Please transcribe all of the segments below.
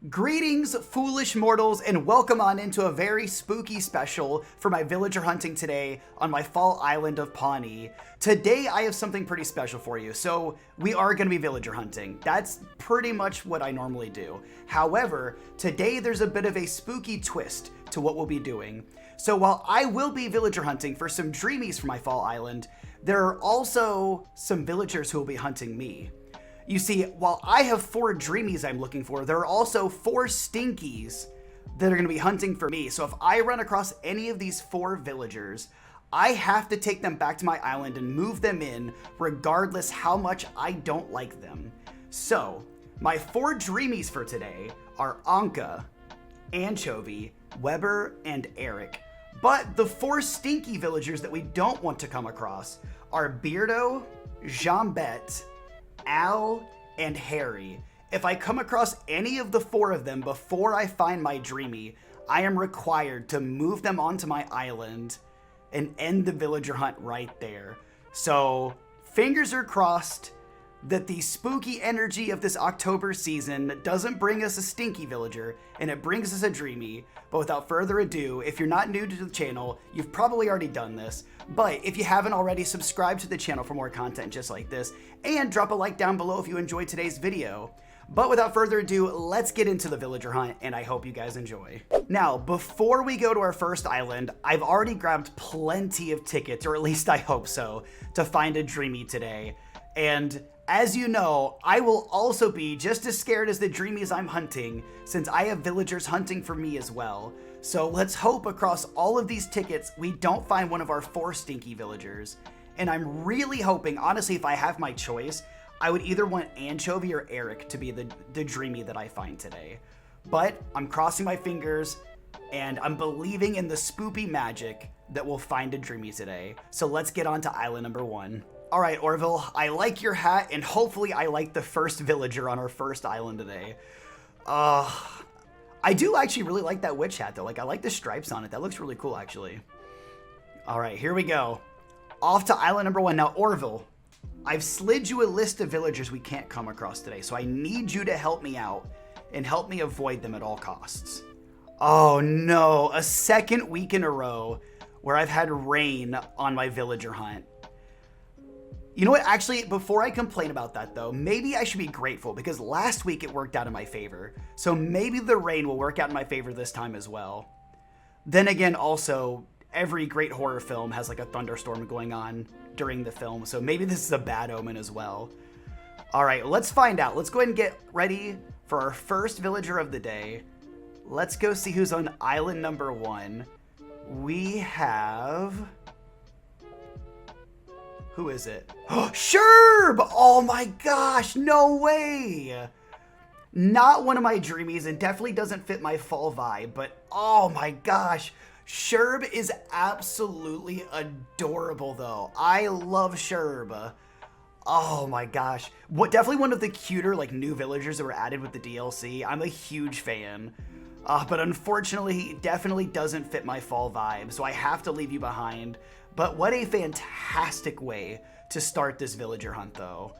Greetings, foolish mortals, and welcome on into a very spooky special for my villager hunting today on my fall island of Pawnee. Today I have something pretty special for you. So we are going to be villager hunting. That's pretty much what I normally do. However, today there's a bit of a spooky twist to what we'll be doing. So while I will be villager hunting for some dreamies for my fall island, there are also some villagers who will be hunting me. You see, while I have 4 dreamies I'm looking for, there are also 4 stinkies that are going to be hunting for me. So if I run across any of these 4 villagers, I have to take them back to my island and move them in regardless how much I don't like them. So my 4 dreamies for today are Anka, Anchovy, Weber, and Eric. But the 4 stinky villagers that we don't want to come across are Beardo, Jambette, Al, and Harry. If I come across any of the 4 of them before I find my dreamy, I am required to move them onto my island and end the villager hunt right there. So fingers are crossed that the spooky energy of this October season doesn't bring us a stinky villager and it brings us a dreamy. But without further ado, if you're not new to the channel, you've probably already done this. But if you haven't already, subscribe to the channel for more content just like this and drop a like down below if you enjoyed today's video. But without further ado, let's get into the villager hunt, and I hope you guys enjoy. Now, before we go to our first island, I've already grabbed plenty of tickets, or at least I hope so, to find a dreamy today. And as you know, I will also be just as scared as the dreamies I'm hunting, since I have villagers hunting for me as well. So let's hope across all of these tickets, we don't find one of our 4 stinky villagers. And I'm really hoping, honestly, if I have my choice, I would either want Anchovy or Eric to be the dreamy that I find today. But I'm crossing my fingers, and I'm believing in the spoopy magic that we'll find a dreamy today. So let's get on to island number 1. All right, Orville, I like your hat, and hopefully I like the first villager on our first island today. I do actually really like that witch hat, though. Like, I like the stripes on it. That looks really cool, actually. All right, here we go. Off to island number 1. Now, Orville, I've slid you a list of villagers we can't come across today, so I need you to help me out and help me avoid them at all costs. Oh, no. A second week in a row where I've had rain on my villager hunt. You know what? Actually, before I complain about that, though, maybe I should be grateful because last week it worked out in my favor. So maybe the rain will work out in my favor this time as well. Then again, also, every great horror film has like a thunderstorm going on during the film. So maybe this is a bad omen as well. All right, let's find out. Let's go ahead and get ready for our first villager of the day. Let's go see who's on island number 1. We have... Who is it? Sherb! Oh my gosh, no way! Not one of my dreamies and definitely doesn't fit my fall vibe, but oh my gosh, Sherb is absolutely adorable though. I love Sherb. Oh my gosh. Definitely one of the cuter like new villagers that were added with the DLC. I'm a huge fan. But unfortunately, he definitely doesn't fit my fall vibe, so I have to leave you behind. But what a fantastic way to start this villager hunt, though.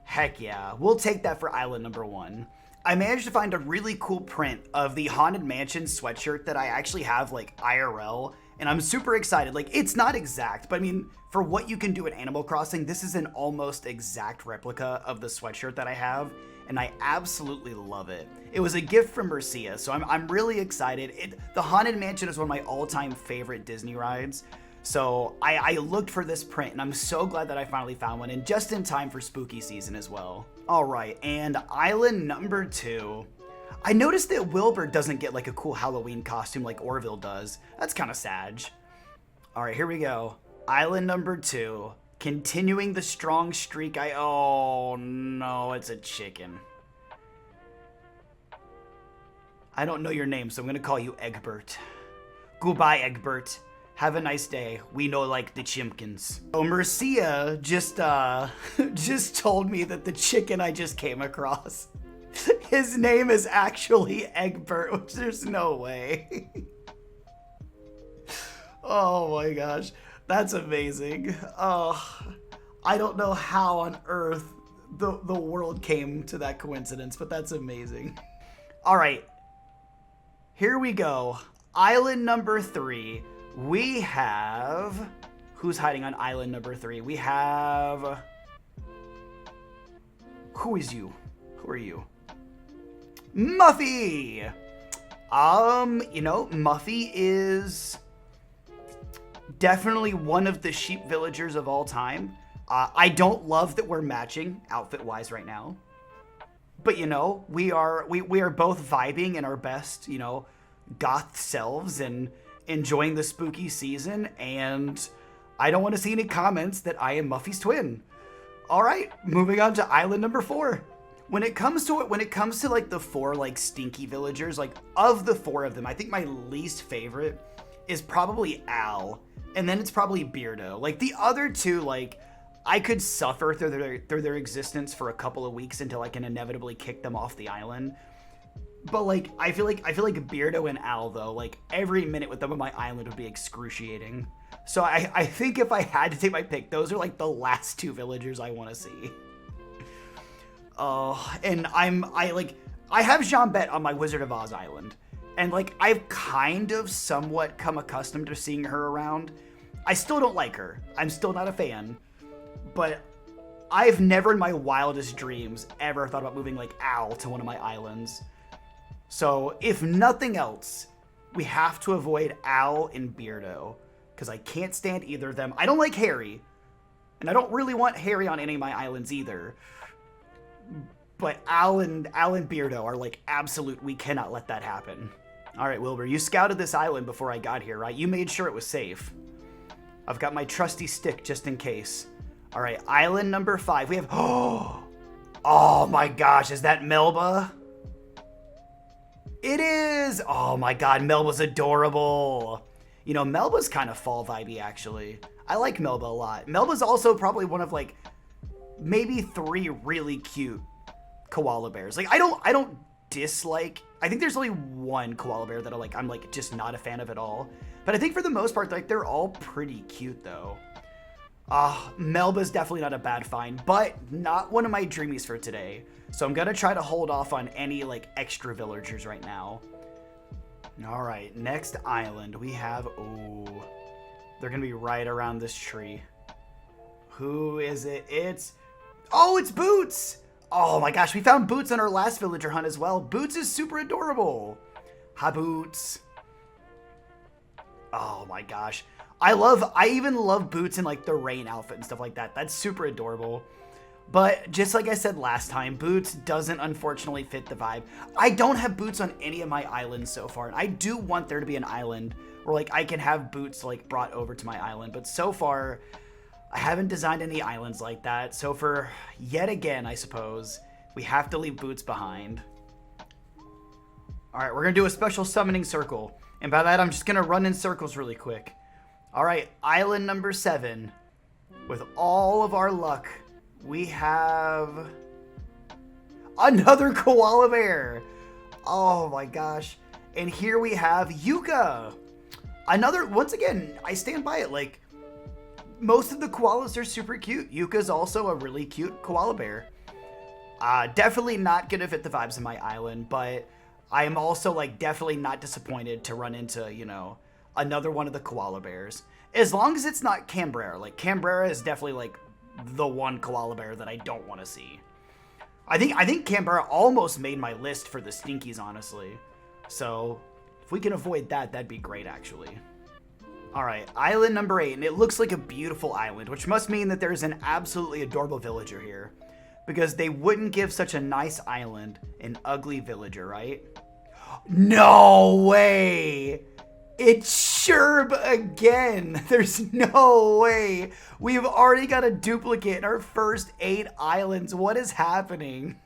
Heck yeah, we'll take that for island number 1. I managed to find a really cool print of the Haunted Mansion sweatshirt that I actually have, like, IRL, and I'm super excited. Like, it's not exact, but I mean, for what you can do in Animal Crossing, this is an almost exact replica of the sweatshirt that I have, and I absolutely love it. It was a gift from Mercia, so I'm really excited. The Haunted Mansion is one of my all-time favorite Disney rides, so I looked for this print, and I'm so glad that I finally found one, and just in time for spooky season as well. All right, and island number 2. I noticed that Wilbur doesn't get like a cool Halloween costume like Orville does. That's kind of sad. All right, here we go. Island number 2. Continuing the strong streak. Oh no, it's a chicken. I don't know your name, so I'm gonna call you Egbert. Goodbye, Egbert. Have a nice day. We know like the chimpkins. Oh, Mercia just told me that the chicken I just came across, his name is actually Egbert, which there's no way. Oh my gosh, that's amazing. Oh, I don't know how on earth the world came to that coincidence, but that's amazing. All right. Here we go. Island number 3. We have... Who's hiding on island number 3? We have... Who is you? Who are you? Muffy! You know, Muffy is definitely one of the sheep villagers of all time. I don't love that we're matching outfit-wise right now. But, you know, we are both vibing in our best, you know, goth selves and enjoying the spooky season. And I don't want to see any comments that I am Muffy's twin. All right, moving on to island number 4. When it comes to like the 4 like stinky villagers, like of the 4 of them, I think my least favorite is probably Al, and then it's probably Beardo. Like the other 2, like I could suffer through their existence for a couple of weeks until I can inevitably kick them off the island. But like I feel like Beardo and Al though, like every minute with them on my island would be excruciating. So I think if I had to take my pick, those are like the last 2 villagers I want to see. And I have Jean-Bette on my Wizard of Oz island. And like I've kind of somewhat come accustomed to seeing her around. I still don't like her. I'm still not a fan. But I've never in my wildest dreams ever thought about moving like Al to one of my islands. So if nothing else, we have to avoid Al and Beardo. Because I can't stand either of them. I don't like Harry. And I don't really want Harry on any of my islands either. But Al and Beardo are like absolute, we cannot let that happen. All right, Wilbur, you scouted this island before I got here, right? You made sure it was safe. I've got my trusty stick just in case. All right, island number 5. We have, oh my gosh, is that Melba? It is. Oh my God, Melba's adorable. You know, Melba's kind of fall vibey, actually. I like Melba a lot. Melba's also probably one of, like, maybe 3 really cute koala bears. Like, I don't dislike... I think there's only 1 koala bear that I'm, like, just not a fan of at all. But I think for the most part, like, they're all pretty cute, though. Melba's definitely not a bad find, but not one of my dreamies for today. So I'm gonna try to hold off on any, like, extra villagers right now. All right, next island we have, ooh, they're gonna be right around this tree. Who is it? It's Boots. Oh my gosh, we found Boots on our last villager hunt as well. Boots is super adorable. Hi, Boots. Oh my gosh. I even love Boots in like the rain outfit and stuff like that. That's super adorable. But just like I said last time, Boots doesn't unfortunately fit the vibe. I don't have Boots on any of my islands so far. And I do want there to be an island where like I can have Boots like brought over to my island. But so far, I haven't designed any islands like that. So for yet again, I suppose, we have to leave Boots behind. All right, we're going to do a special summoning circle. And by that, I'm just going to run in circles really quick. All right, island number 7. With all of our luck, we have another koala bear. Oh my gosh. And here we have Yuka. Once again, I stand by it. Like, most of the koalas are super cute. Yuka's also a really cute koala bear. Definitely not gonna fit the vibes of my island, but I am also like definitely not disappointed to run into, you know, another one of the koala bears. As long as it's not Canberra. Like, Canberra is definitely like the one koala bear that I don't want to see. I think Canberra almost made my list for the Stinkies, honestly. So if we can avoid that, that'd be great, actually. All right, island number 8, and it looks like a beautiful island, which must mean that there's an absolutely adorable villager here, because they wouldn't give such a nice island an ugly villager, right? No way! It's Sherb again. There's no way. We've already got a duplicate in our first 8 islands. What is happening?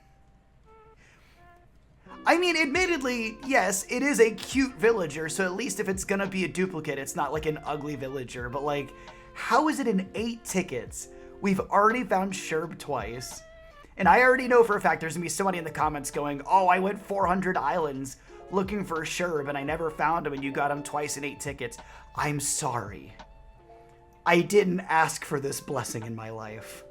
I mean, admittedly, yes, it is a cute villager, so at least if it's gonna be a duplicate, it's not like an ugly villager. But like, how is it in 8 tickets? We've already found Sherb twice. And I already know for a fact there's gonna be somebody in the comments going, oh, I went 400 islands looking for Sherb and I never found him and you got him twice in 8 tickets. I'm sorry. I didn't ask for this blessing in my life.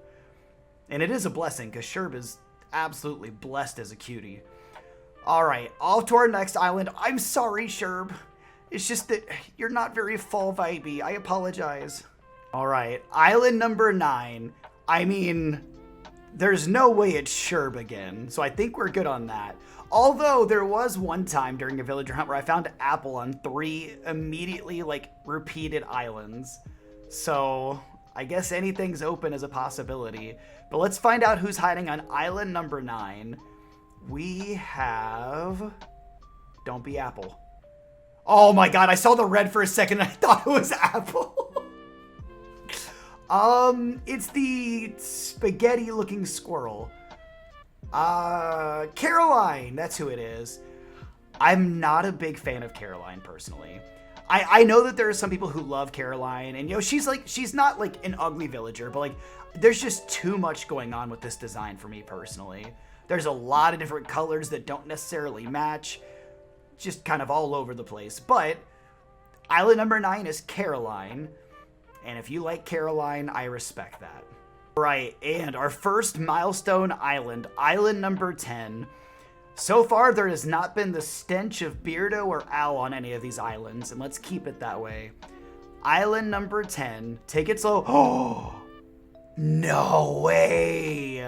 And it is a blessing because Sherb is absolutely blessed as a cutie. All right, off to our next island. I'm sorry, Sherb. It's just that you're not very fall vibey. I apologize. All right, island number 9. I mean, there's no way it's Sherb again, so I think we're good on that. Although there was one time during a villager hunt where I found apple on 3 immediately, like, repeated islands. So I guess anything's open as a possibility. But let's find out who's hiding on island number 9. We have... Don't be apple. Oh my god, I saw the red for a second and I thought it was apple. It's the spaghetti-looking squirrel. Caroline, that's who it is. I'm not a big fan of Caroline, personally. I know that there are some people who love Caroline, and, you know, she's not, like, an ugly villager, but, like, there's just too much going on with this design for me, personally. There's a lot of different colors that don't necessarily match, just kind of all over the place. But island number 9 is Caroline, and if you like Caroline, I respect that. Right, and our first milestone island, island number 10. So far, there has not been the stench of Beardo or Owl on any of these islands, and let's keep it that way. Island number 10. Take it slow. Oh, no way.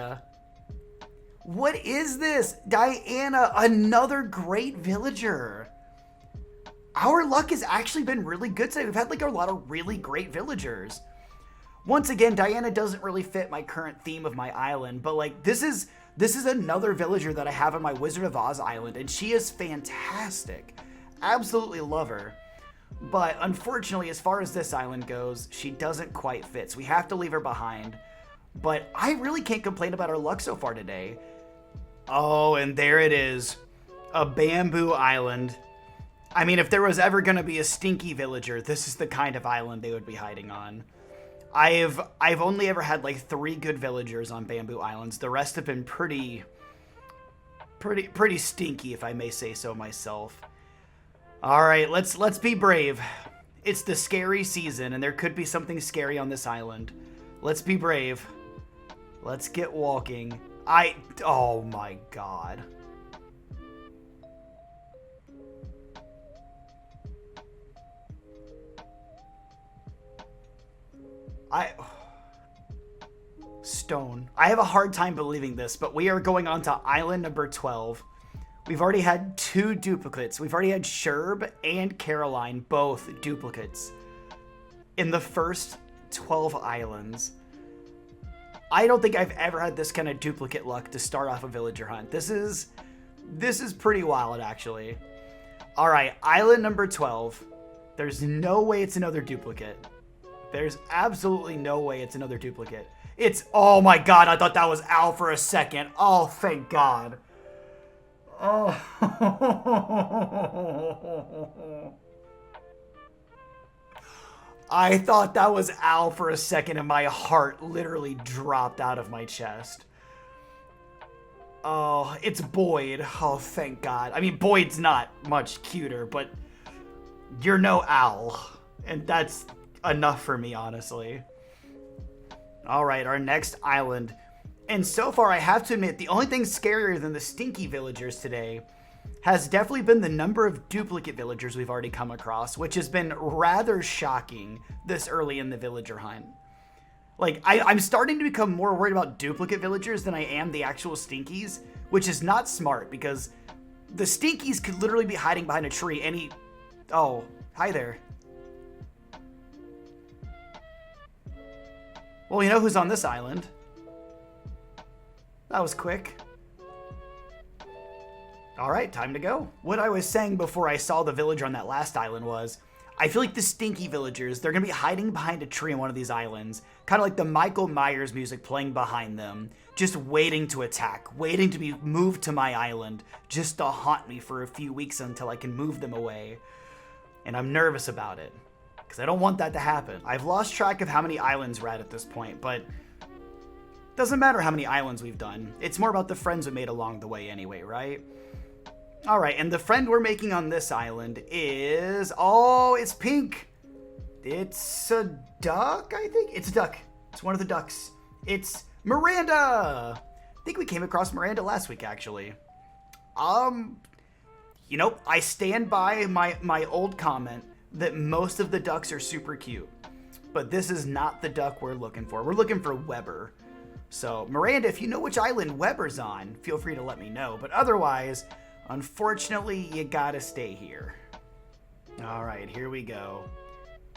What is this? Diana, another great villager. Our luck has actually been really good today. We've had, like, a lot of really great villagers. Once again, Diana doesn't really fit my current theme of my island, but, like, this is another villager that I have on my Wizard of Oz island, and she is fantastic. Absolutely love her. But unfortunately, as far as this island goes, she doesn't quite fit, so we have to leave her behind. But I really can't complain about our luck so far today. Oh, and there it is. A bamboo island. I mean, if there was ever going to be a stinky villager, this is the kind of island they would be hiding on. I've only ever had, like, 3 good villagers on bamboo islands. The rest have been pretty stinky, if I may say so myself. All right, let's be brave. It's the scary season, and there could be something scary on this island. Let's be brave. Let's get walking. Oh my god. Stone. I have a hard time believing this, but we are going on to island number 12. We've already had 2 duplicates. We've already had Sherb and Caroline, both duplicates, in the first 12 islands. I don't think I've ever had this kind of duplicate luck to start off a villager hunt. This is pretty wild, actually. All right, island number 12. There's no way it's another duplicate. There's absolutely no way it's another duplicate. Oh my god, I thought that was Al for a second. Oh, thank god. Oh. I thought that was Al for a second and my heart literally dropped out of my chest. Oh, it's Boyd. Oh, thank god. I mean, Boyd's not much cuter, but you're no Al. And that's enough for me, honestly. All right, our next island. And so far, I have to admit, the only thing scarier than the stinky villagers today has definitely been the number of duplicate villagers we've already come across, which has been rather shocking this early in the villager hunt. Like, I'm starting to become more worried about duplicate villagers than I am the actual stinkies, which is not smart because the stinkies could literally be hiding behind a tree Oh, hi there. Well, you know who's on this island. That was quick. All right, time to go. What I was saying before I saw the villager on that last island was, I feel like the stinky villagers, they're going to be hiding behind a tree on one of these islands, kind of like the Michael Myers music playing behind them, just waiting to attack, waiting to be moved to my island, just to haunt me for a few weeks until I can move them away. And I'm nervous about it, because I don't want that to happen. I've lost track of how many islands we're at this point, but doesn't matter how many islands we've done. It's more about the friends we made along the way anyway, right? All right, and the friend we're making on this island is... Oh, it's pink. It's a duck, I think? It's a duck. It's one of the ducks. It's Miranda. I think we came across Miranda last week, actually. you know, I stand by my old comment that most of the ducks are super cute. But this is not the duck we're looking for. We're looking for Weber. So, Miranda, if you know which island Weber's on, feel free to let me know. But otherwise, unfortunately, you gotta stay here. All right, here we go.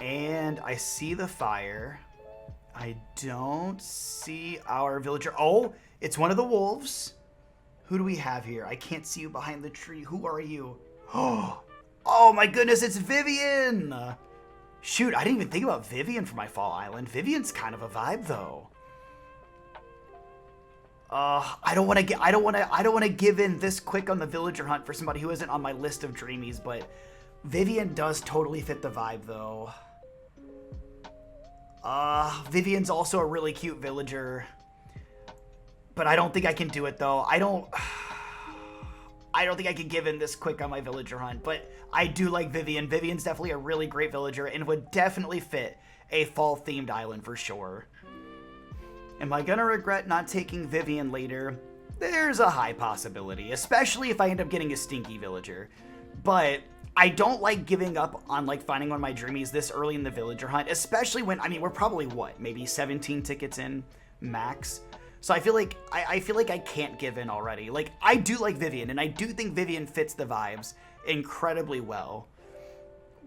And I see the fire. I don't see our villager. Oh, it's one of the wolves. Who do we have here? I can't see you behind the tree. Who are you? Oh my goodness, it's Vivian. Shoot, I didn't even think about Vivian for my fall island. Vivian's kind of a vibe though. I don't want to give in this quick on the villager hunt for somebody who isn't on my list of dreamies, but Vivian does totally fit the vibe though. Vivian's also a really cute villager, but I don't think I can do it though. I don't think I can give in this quick on my villager hunt, but I do like Vivian. Vivian's definitely a really great villager and would definitely fit a fall themed island for sure. Am I gonna regret not taking Vivian later? There's a high possibility, especially if I end up getting a Stinky villager. But I don't like giving up on like finding one of my dreamies this early in the villager hunt, especially when, I mean, we're probably what, maybe 17 tickets in max. So I feel like I can't give in already. Like, I do like Vivian, and I do think Vivian fits the vibes incredibly well.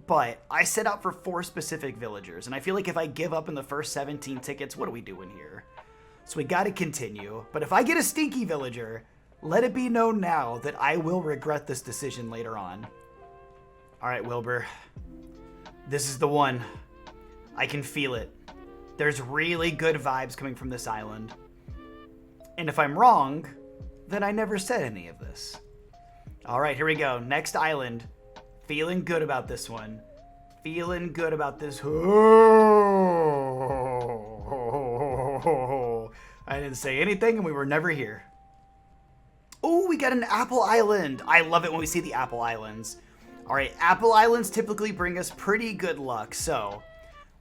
But I set out for 4 specific villagers, and I feel like if I give up in the first 17 tickets, what are we doing here? So we gotta continue. But if I get a Stinky villager, let it be known now that I will regret this decision later on. Alright, Wilbur. This is the one. I can feel it. There's really good vibes coming from this island. And if I'm wrong, then I never said any of this. Alright, here we go. Next island. Feeling good about this one. Feeling good about this. I didn't say anything and we were never here. Oh, we got an Apple Island. I love it when we see the Apple Islands. Alright, Apple Islands typically bring us pretty good luck, so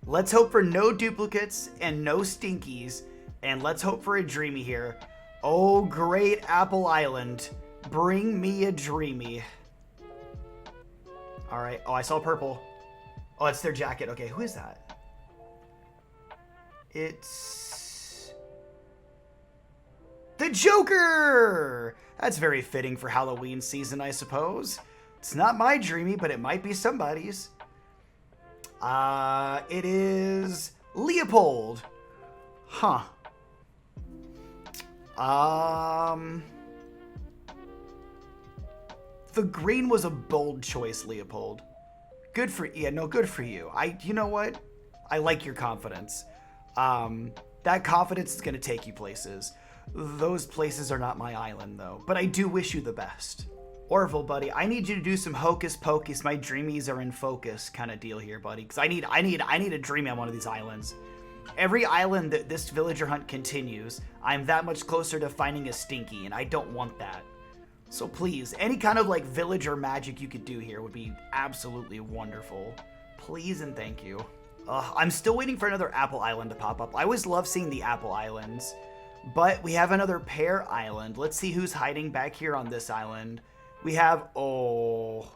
let's hope for no duplicates and no Stinkies, and let's hope for a dreamy here. Oh, great Apple Island. Bring me a dreamy. Alright, oh, I saw purple. Oh, it's their jacket. Okay, who is that? It's the Joker! That's very fitting for Halloween season, I suppose. It's not my dreamy, but it might be somebody's. It is Leopold. Huh. The green was a bold choice, Leopold. Good for you. You know what? I like your confidence. That confidence is gonna take you places. Those places are not my island, though. But I do wish you the best. Orville, buddy, I need you to do some hocus pocus. My dreamies are in focus kind of deal here, buddy. Because I need a dreamy on one of these islands. Every island that this villager hunt continues, I'm that much closer to finding a Stinky, and I don't want that. So please, any kind of like villager magic you could do here would be absolutely wonderful. Please and thank you. I'm still waiting for another Apple Island to pop up. I always love seeing the Apple Islands. But we have another pear island. Let's see who's hiding back here on this island. We have, oh.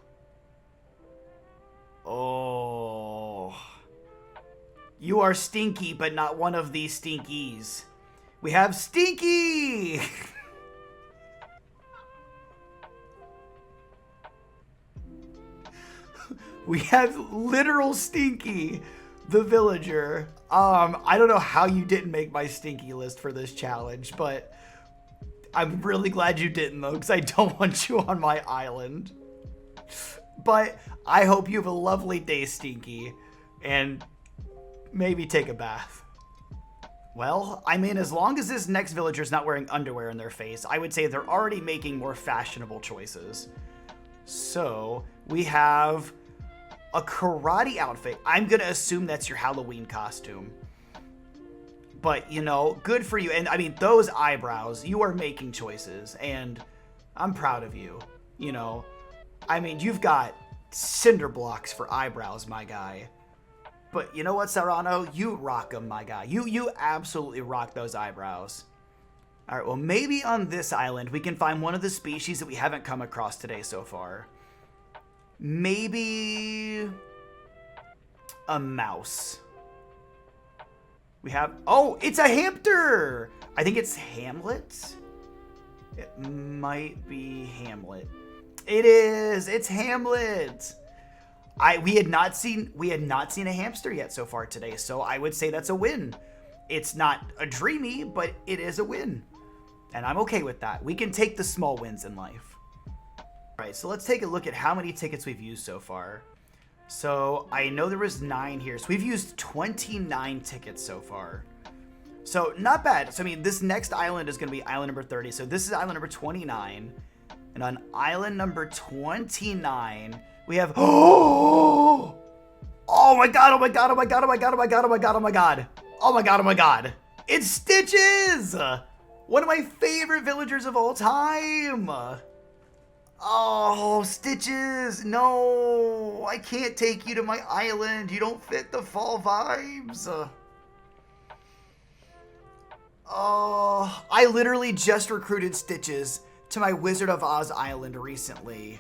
You are Stinky, but not one of these Stinkies. We have Stinky! We have literal Stinky, the villager. I don't know how you didn't make my Stinky list for this challenge, but I'm really glad you didn't, though, because I don't want you on my island. But I hope you have a lovely day, Stinky, and maybe take a bath. Well, I mean, as long as this next villager's not wearing underwear in their face, I would say they're already making more fashionable choices. So, we have a karate outfit. I'm gonna assume that's your Halloween costume. But, you know, good for you. And, I mean, those eyebrows, you are making choices, and I'm proud of you, you know. I mean, you've got cinder blocks for eyebrows, my guy. But you know what, Serrano? You rock them, my guy. You absolutely rock those eyebrows. All right, well, maybe on this island we can find one of the species that we haven't come across today so far. Maybe a mouse. We have, oh, it's a hamster. I think it's Hamlet. It might be Hamlet. It is. It's Hamlet. We had not seen a hamster yet so far today, so I would say that's a win. It's not a dreamy, but it is a win. And I'm okay with that. We can take the small wins in life. All right, so let's take a look at how many tickets we've used so far. So I know there was 9 here. So we've used 29 tickets so far. So not bad. So I mean, this next island is going to be island number 30. So this is island number 29. And on island number 29, we have, oh my God, oh my God, oh my God, oh my God, oh my God, oh my God, oh my God. Oh my God, oh my God. It's Stitches! One of my favorite villagers of all time. Oh, Stitches, no, I can't take you to my island. You don't fit the fall vibes. Oh, I literally just recruited Stitches to my Wizard of Oz island recently.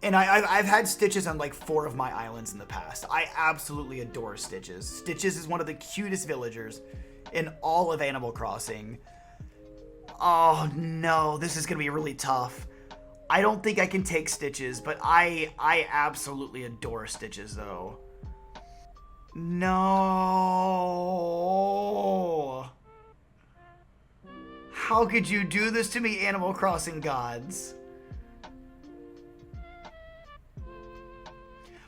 And I've had Stitches on like 4 of my islands in the past. I absolutely adore Stitches. Stitches is one of the cutest villagers in all of Animal Crossing. Oh no, this is gonna be really tough. I don't think I can take Stitches, but I absolutely adore Stitches though. No. How could you do this to me, Animal Crossing gods?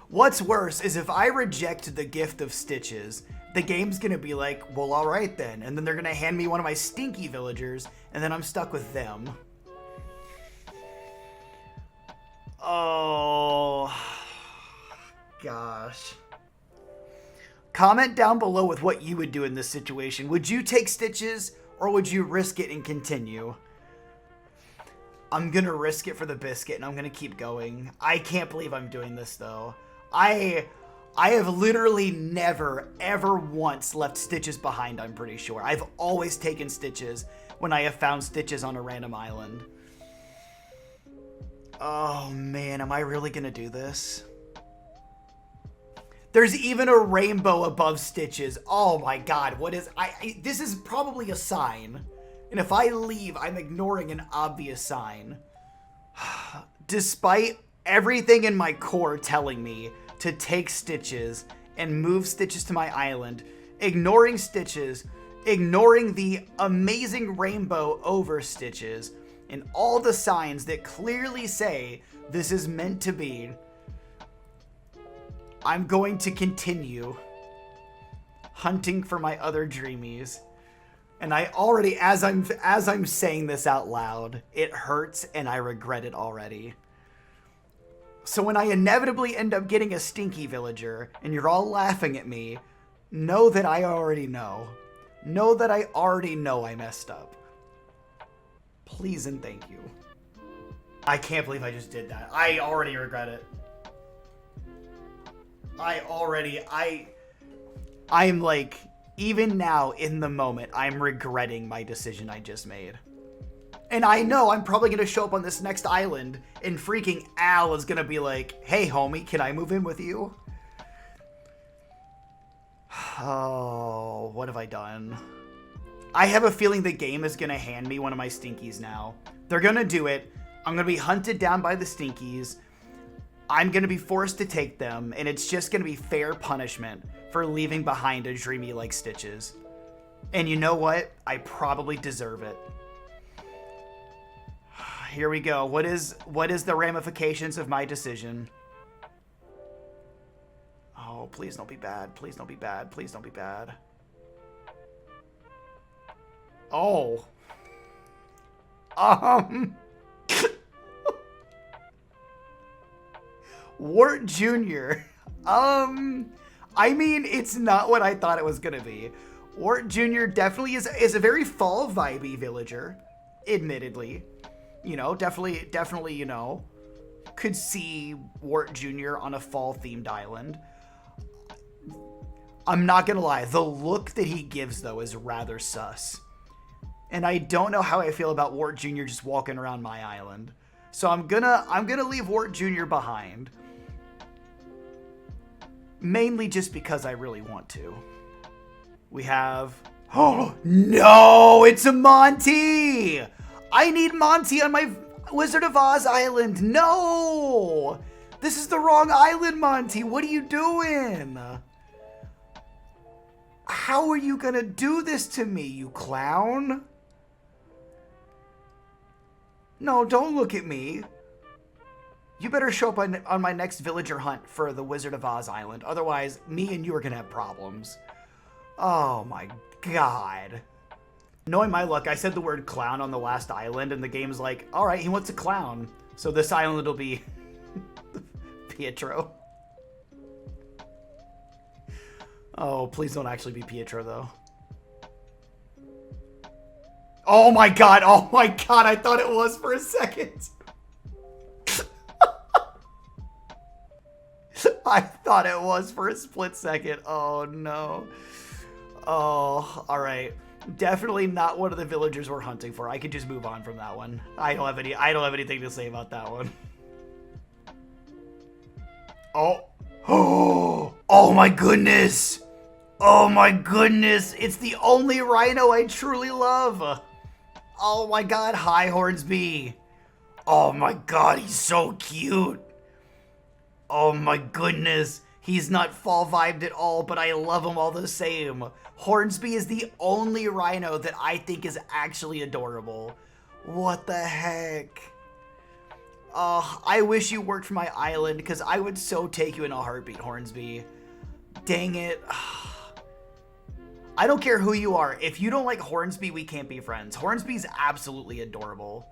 What's worse is if I reject the gift of Stitches, the game's gonna be like, well, all right then. And then they're gonna hand me one of my Stinky villagers, and then I'm stuck with them. Oh, gosh. Comment down below with what you would do in this situation. Would you take Stitches, or would you risk it and continue? I'm gonna risk it for the biscuit, and I'm gonna keep going. I can't believe I'm doing this, though. I have literally never, ever once left Stitches behind, I'm pretty sure. I've always taken Stitches when I have found Stitches on a random island. Oh, man, am I really gonna do this? There's even a rainbow above Stitches. Oh, my God, what is... this is probably a sign. And if I leave, I'm ignoring an obvious sign. Despite everything in my core telling me to take Stitches and move Stitches to my island, ignoring Stitches, ignoring the amazing rainbow over Stitches, and all the signs that clearly say this is meant to be, I'm going to continue hunting for my other dreamies. And I already, as I'm saying this out loud, it hurts and I regret it already. So when I inevitably end up getting a Stinky villager and you're all laughing at me, know that I already know. Know that I already know I messed up. Please and thank you. I can't believe I just did that. I already regret it. I'm like, even now in the moment, I'm regretting my decision I just made. And I know I'm probably going to show up on this next island and freaking Al is going to be like, hey homie, can I move in with you? Oh, what have I done? I have a feeling the game is going to hand me one of my Stinkies now. They're going to do it. I'm going to be hunted down by the Stinkies. I'm going to be forced to take them, and it's just going to be fair punishment for leaving behind a dreamy like Stitches. And you know what? I probably deserve it. Here we go. What is the ramifications of my decision? Oh, please don't be bad. Please don't be bad. Please don't be bad. Oh. Wart Jr. I mean, it's not what I thought it was gonna be. Wart Jr. definitely is a very fall vibey villager, admittedly. You know, definitely, you know, could see Wart Jr. on a fall-themed island. I'm not gonna lie, the look that he gives, though, is rather sus. And I don't know how I feel about Wart Jr. just walking around my island. So I'm gonna leave Wart Jr. behind. Mainly just because I really want to. We have... Oh, no! It's a Monty! I need Monty on my Wizard of Oz island. No! This is the wrong island, Monty. What are you doing? How are you gonna do this to me, you clown? No, don't look at me. You better show up on my next villager hunt for the Wizard of Oz island. Otherwise, me and you are gonna have problems. Oh my god. Knowing my luck, I said the word clown on the last island, and the game's like, alright, he wants a clown. So this island will be Pietro. Oh, please don't actually be Pietro, though. Oh my god, I thought it was for a second. I thought it was for a split second. Oh no. Oh, alright. Definitely not one of the villagers we're hunting for. I could just move on from that one. I don't have anything to say about that one. Oh. Oh my goodness. Oh my goodness. It's the only rhino I truly love. Oh my god, hi Hornsby. Oh my god, he's so cute. Oh my goodness. He's not fall vibed at all, but I love him all the same. Hornsby is the only rhino that I think is actually adorable. What the heck? Oh, I wish you worked for my island, because I would so take you in a heartbeat, Hornsby. Dang it. I don't care who you are. If you don't like Hornsby, we can't be friends. Hornsby's absolutely adorable.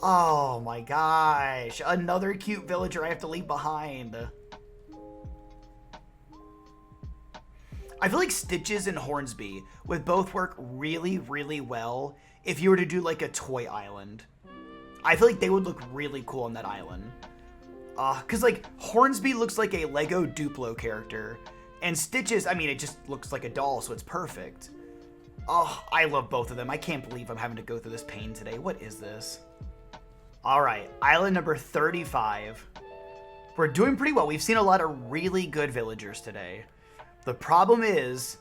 Oh my gosh. Another cute villager I have to leave behind. I feel like Stitches and Hornsby would both work really, really well if you were to do like a toy island. I feel like they would look really cool on that island. Cause like Hornsby looks like a Lego Duplo character, and Stitches, I mean, it just looks like a doll, so it's perfect. Oh, I love both of them. I can't believe I'm having to go through this pain today. What is this? All right, island number 35. We're doing pretty well. We've seen a lot of really good villagers today. The problem is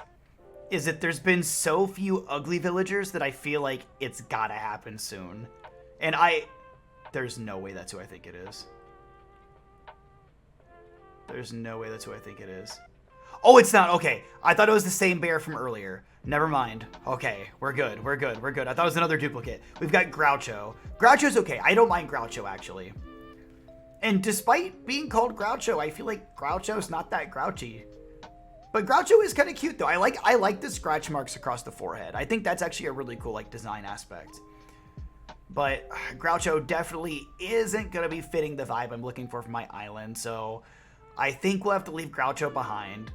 that there's been so few ugly villagers that I feel like it's gotta happen soon. And there's no way that's who I think it is. There's no way that's who I think it is. Oh, it's not. Okay. I thought it was the same bear from earlier. Never mind. Okay. We're good. We're good. We're good. I thought it was another duplicate. We've got Groucho. Groucho's okay. I don't mind Groucho, actually. And despite being called Groucho, I feel like Groucho's not that grouchy. But Groucho is kind of cute, though. I like the scratch marks across the forehead. I think that's actually a really cool, like, design aspect. But Groucho definitely isn't going to be fitting the vibe I'm looking for my island, so I think we'll have to leave Groucho behind.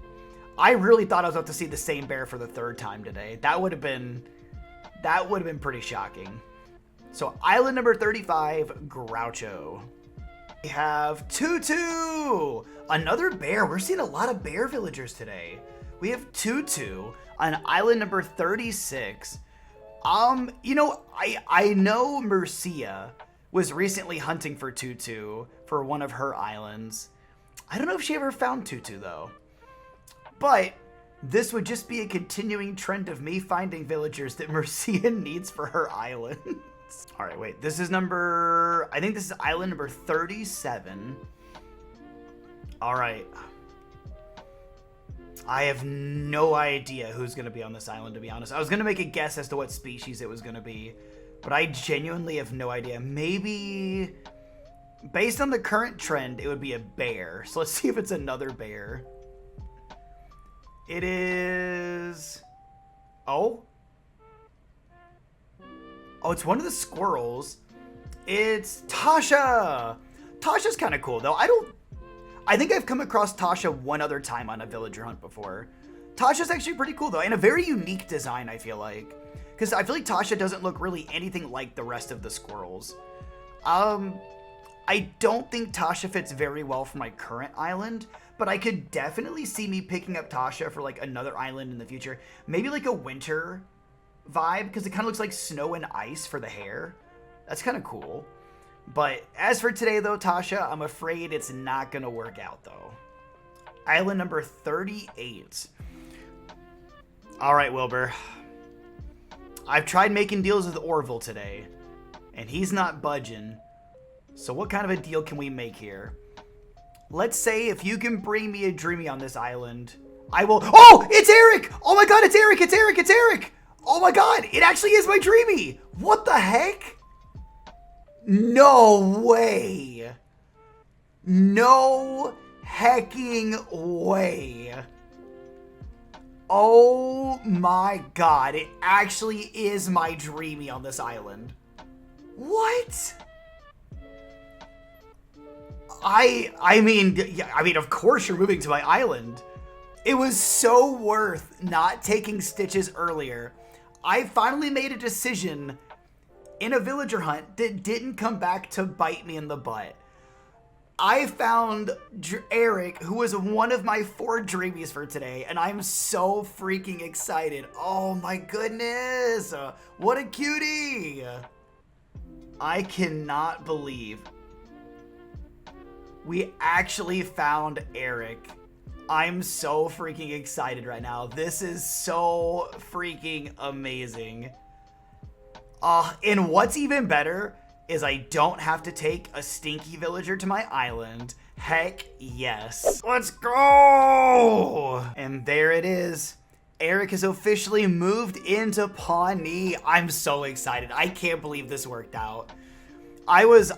I really thought I was about to see the same bear for the third time today. That would have been pretty shocking. So island number 35, Groucho. We have Tutu, another bear. We're seeing a lot of bear villagers today. We have Tutu on island number 36. You know, I know Mercia was recently hunting for Tutu for one of her islands. I don't know if she ever found Tutu, though. But this would just be a continuing trend of me finding villagers that Mercia needs for her islands. All right, wait. This is I think this is island number 37. All right. I have no idea who's going to be on this island, to be honest. I was going to make a guess as to what species it was going to be, but I genuinely have no idea. Maybe, based on the current trend, it would be a bear. So let's see if it's another bear. It is... Oh, it's one of the squirrels. It's Tasha. Tasha's kind of cool, though. I think I've come across Tasha one other time on a villager hunt before. Tasha's actually pretty cool, though, and a very unique design, I feel like. Because I feel like Tasha doesn't look really anything like the rest of the squirrels. I don't think Tasha fits very well for my current island, but I could definitely see me picking up Tasha for, like, another island in the future. Maybe, like, a winter vibe, because it kind of looks like snow and ice for the hair. That's kind of cool. But as for today, though, Tasha, I'm afraid it's not going to work out, though. Island number 38. All right, Wilbur. I've tried making deals with Orville today, and he's not budging. So what kind of a deal can we make here? Let's say if you can bring me a dreamy on this island, I will... Oh, it's Eric! Oh my god, it's Eric! It's Eric! It's Eric! Oh my god, it actually is my dreamy! What the heck? No way! No hecking way. Oh my god, it actually is my dreamy on this island. What? I mean, of course you're moving to my island. It was so worth not taking Stitches earlier. I finally made a decision in a villager hunt that didn't come back to bite me in the butt. I found Eric, who was one of my 4 dreamies for today, and I'm so freaking excited. Oh my goodness, what a cutie. I cannot believe we actually found Eric. I'm so freaking excited right now. This is so freaking amazing. And what's even better is I don't have to take a Stinky villager to my island. Heck yes. Let's go! And there it is. Eric has officially moved into Pawnee. I'm so excited. I can't believe this worked out. I was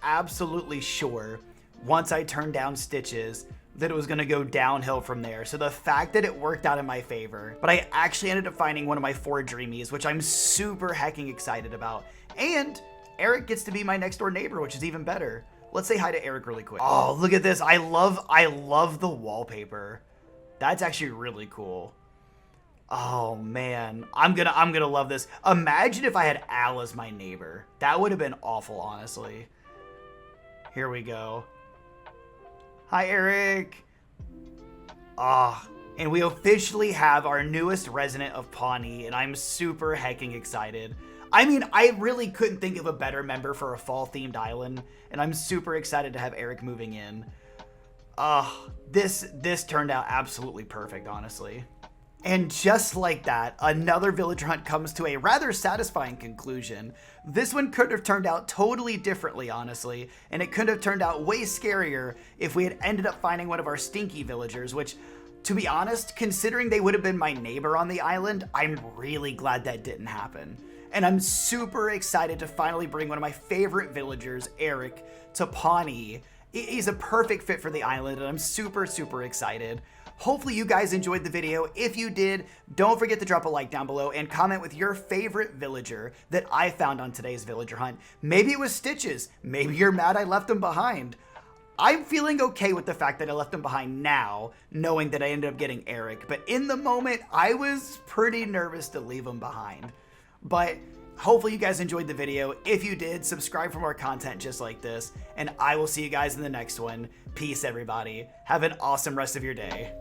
absolutely sure once I turned down Stitches that it was going to go downhill from there. So the fact that it worked out in my favor, but I actually ended up finding one of my 4 dreamies, which I'm super hecking excited about. And Eric gets to be my next door neighbor, which is even better. Let's say hi to Eric really quick. Oh, look at this. I love the wallpaper. That's actually really cool. Oh man, I'm gonna love this. Imagine if I had Al as my neighbor. That would have been awful, honestly. Here we go. Hi, Eric. And we officially have our newest resident of Pawnee, and I'm super hecking excited. I mean, I really couldn't think of a better member for a fall-themed island, and I'm super excited to have Eric moving in. This turned out absolutely perfect, honestly. And just like that, another villager hunt comes to a rather satisfying conclusion. This one could have turned out totally differently, honestly, and it could have turned out way scarier if we had ended up finding one of our Stinky villagers, which, to be honest, considering they would have been my neighbor on the island, I'm really glad that didn't happen. And I'm super excited to finally bring one of my favorite villagers, Eric, to Pawnee. He's a perfect fit for the island, and I'm super, super excited. Hopefully you guys enjoyed the video. If you did, don't forget to drop a like down below and comment with your favorite villager that I found on today's villager hunt. Maybe it was Stitches. Maybe you're mad I left him behind. I'm feeling okay with the fact that I left him behind now, knowing that I ended up getting Eric. But in the moment, I was pretty nervous to leave him behind. But hopefully you guys enjoyed the video. If you did, subscribe for more content just like this. And I will see you guys in the next one. Peace, everybody. Have an awesome rest of your day.